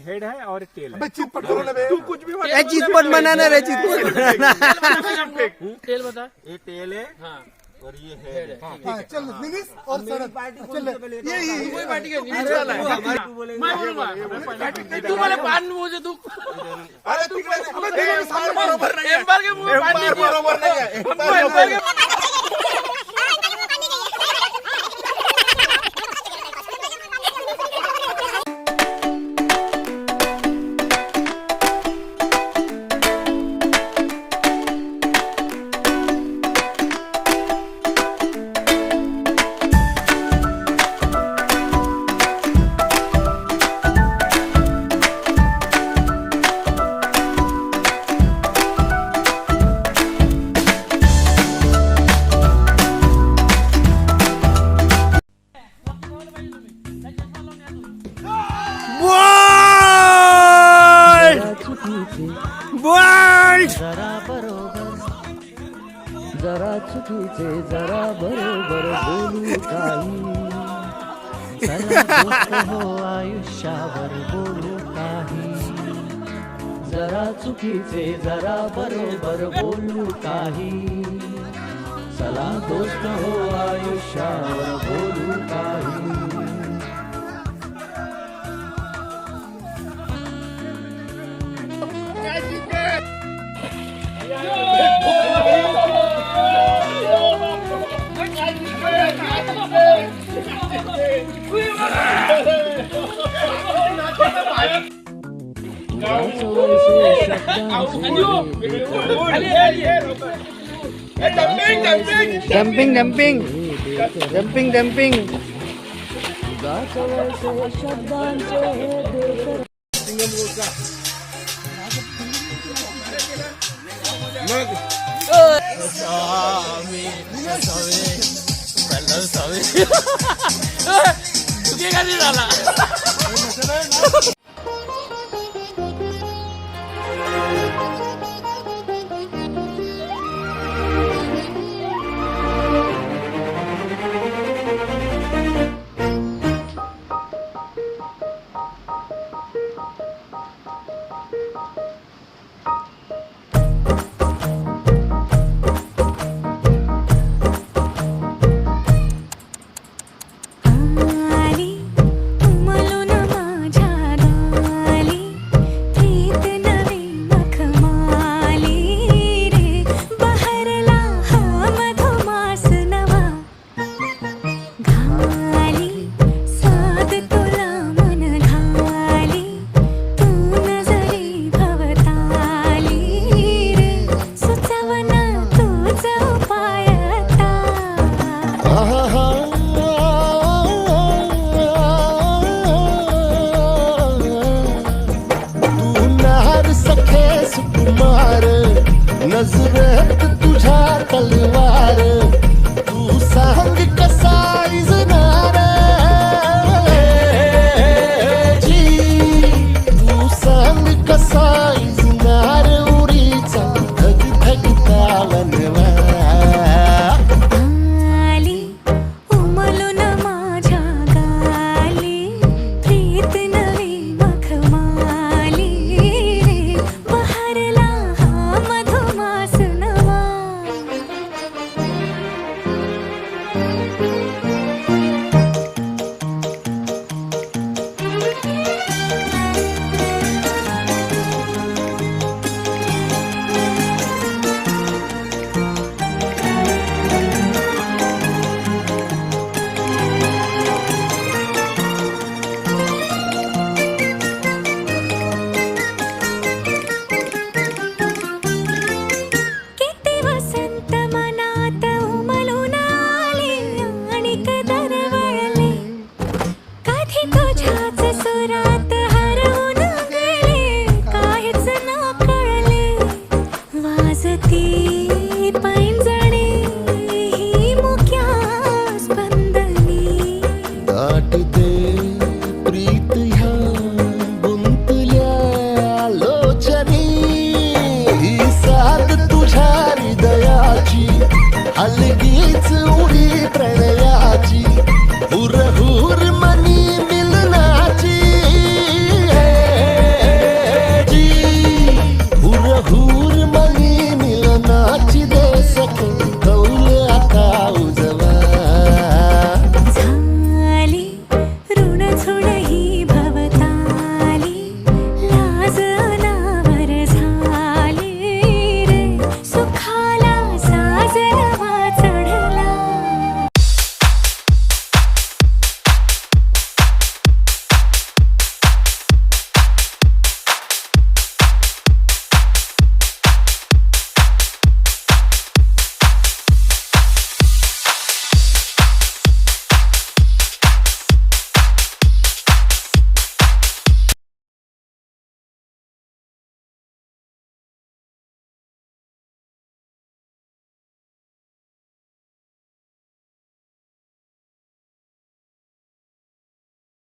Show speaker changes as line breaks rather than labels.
Head है और tail है।
तू कुछ भी
ये चितपट बनाना रे, चितपट बनाना।
तेल बता।
ये टेल है
हाँ
और ये हेड है।
हाँ, चल निगिस और सड़क चल ये
कोई पार्टी का नीचे वाला है। मैं बोलूंगा तू बोले पान मुझे तू
अरे तू बरोबर नाही
एक बार के मुंह में पानी
बरोबर नाही
जरा चुकीचे जरा बरोबर बोलू काही चला दोस्त हो आयुष्यावर बोलू काही जरा चुकीचे जरा बरोबर बोलू काही चला दोस्त हो आयुष्यावर बोलू काही
जंपिंग जंपिंग जंपिंग जंपिंग
तुझे का नहीं डाला
नजरेत तुझ्या तलवार तू सांग कसा इजनार जी तू सांग कसा इजनार उरीचा धग धग तालनवा
आली उमलून माझ्या गाली प्रीत नवी मखमाली रे बहरला हा मधुमास नवा किती वसंत मनात उमलून आली आणि दरवळले कधी तुझ्याच सुरात हरवून गेले काहीच न कळले वाजती पैंजणे ही मुक्या स्पंदनी
दाट दे प्रीत ह्या गुंतल्या लोचनी ही साथ तुझ्या हृदयाची हलगी